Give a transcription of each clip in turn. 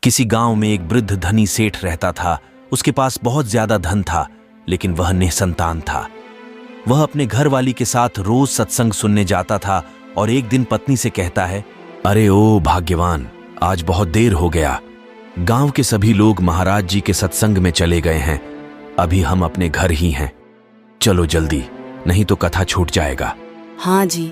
किसी गांव में एक वृद्ध धनी सेठ रहता था। उसके पास बहुत ज्यादा धन था, लेकिन वह निसंतान था। वह अपने घर वाली के साथ रोज सत्संग सुनने जाता था और एक दिन पत्नी से कहता है, अरे ओ भाग्यवान, आज बहुत देर हो गया। गांव के सभी लोग महाराज जी के सत्संग में चले गए हैं। अभी हम अपने घर ही हैं। चलो जल्दी, नहीं तो कथा छूट जाएगा। हाँ जी,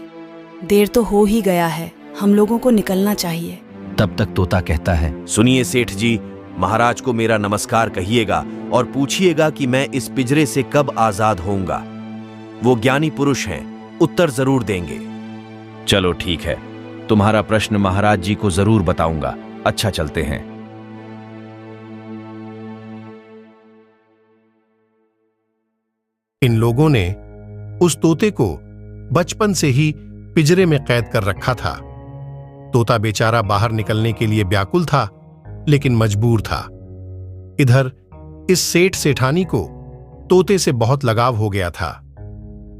देर तो हो ही गया है, हम लोगों को निकलना चाहिए। तब तक तोता कहता है, सुनिए सेठ जी, महाराज को मेरा नमस्कार कहिएगा और पूछिएगा कि मैं इस पिंजरे से कब आजाद होऊंगा। वो ज्ञानी पुरुष हैं, उत्तर जरूर देंगे। चलो ठीक है, तुम्हारा प्रश्न महाराज जी को जरूर बताऊंगा। अच्छा, चलते हैं। इन लोगों ने उस तोते को बचपन से ही पिंजरे में कैद कर रखा था। तोता बेचारा बाहर निकलने के लिए व्याकुल था, लेकिन मजबूर था। इधर इस सेठ सेठानी को तोते से बहुत लगाव हो गया था।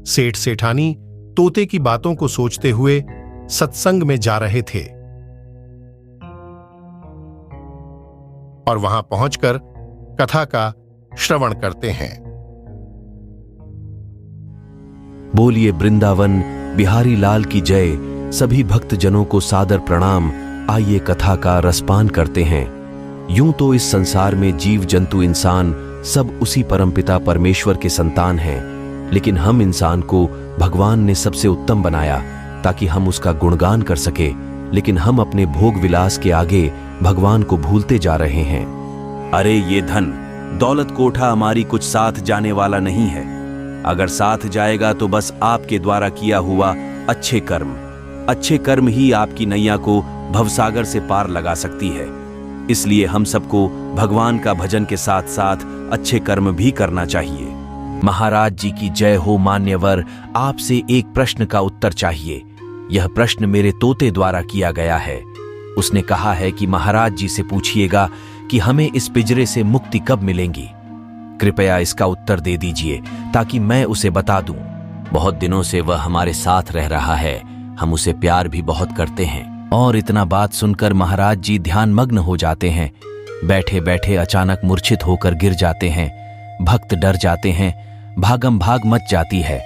सेठ सेठानी तोते की बातों को सोचते हुए सत्संग में जा रहे थे और वहां पहुंचकर कथा का श्रवण करते हैं। बोलिए वृंदावन बिहारी लाल की जय। सभी भक्त जनों को सादर प्रणाम। आइए कथा का रसपान करते हैं। यूं तो इस संसार में जीव जंतु इंसान सब उसी परमपिता परमेश्वर के संतान हैं, लेकिन हम इंसान को भगवान ने सबसे उत्तम बनाया ताकि हम उसका गुणगान कर सके। लेकिन हम अपने भोग विलास के आगे भगवान को भूलते जा रहे हैं। अरे ये धन दौलत कोठा हमारी कुछ साथ जाने वाला नहीं है। अगर साथ जाएगा तो बस आपके द्वारा किया हुआ अच्छे कर्म ही आपकी नैया को भवसागर से पार लगा सकती है। इसलिए हम सबको भगवान का भजन के साथ साथ अच्छे कर्म भी करना चाहिए। महाराज जी की जय हो मान्यवर। आपसे एक प्रश्न का उत्तर चाहिए। यह प्रश्न मेरे तोते द्वारा किया गया है। उसने कहा है कि महाराज जी से पूछिएगा कि हमें इस पिंजरे से मुक्ति कब मिलेगी। कृपया इसका उत्तर दे दीजिए ताकि मैं उसे बता दूं। बहुत दिनों से वह हमारे साथ रह रहा है। हम उसे प्यार भी बहुत करते हैं। और इतना बात सुनकर महाराज जी ध्यान मग्न हो जाते हैं। बैठे बैठे अचानक मूर्छित होकर गिर जाते हैं। भक्त डर जाते हैं। भागम भाग मच जाती है।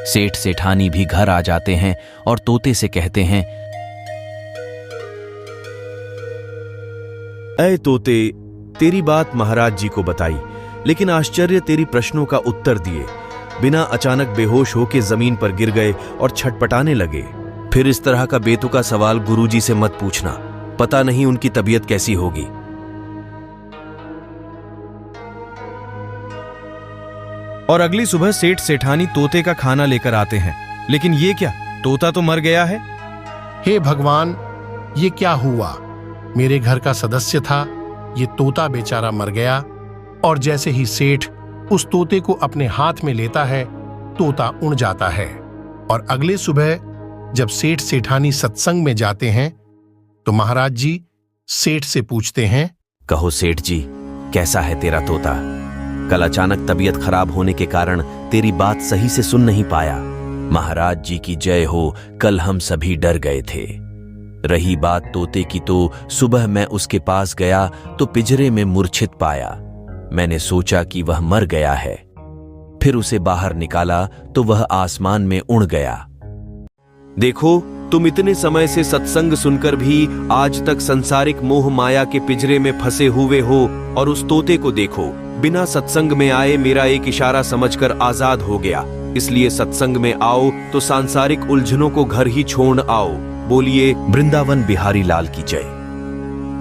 सेठ सेठानी भी घर आ जाते हैं और तोते से कहते हैं, ऐ तोते, तेरी बात महाराज जी को बताई, लेकिन आश्चर्य तेरी प्रश्नों का उत्तर दिए बिना अचानक बेहोश होकर जमीन पर गिर गए और छटपटाने लगे। फिर इस तरह का बेतुका सवाल गुरुजी से मत पूछना, पता नहीं उनकी तबीयत कैसी होगी। और अगली सुबह सेठ सेठानी तोते का खाना लेकर आते हैं। लेकिन ये क्या, तोता तो मर गया है। हे भगवान, ये क्या हुआ? मेरे घर का सदस्य था, ये तोता बेचारा मर गया। और जैसे ही सेठ उस तोते को अपने हाथ में लेता है, तोता उड़ जाता है। और अगले सुबह जब सेठ सेठानी सत्संग में जाते हैं तो महाराज जी सेठ से पूछते हैं, कहो सेठ जी, कैसा है तेरा तोता? कल अचानक तबीयत खराब होने के कारण तेरी बात सही से सुन नहीं पाया। महाराज जी की जय हो, कल हम सभी डर गए थे। रही बात तोते की, तो सुबह मैं उसके पास गया तो पिंजरे में मूर्छित पाया। मैंने सोचा कि वह मर गया है। फिर उसे बाहर निकाला तो वह आसमान में उड़ गया। देखो, तुम इतने समय से सत्संग सुनकर भी आज तक संसारिक मोह माया के पिंजरे में फंसे हुए हो, और उस तोते को देखो, बिना सत्संग में आए मेरा एक इशारा समझकर आजाद हो गया। इसलिए सत्संग में आओ तो सांसारिक उलझनों को घर ही छोड़ आओ। बोलिए वृंदावन बिहारी लाल की जय।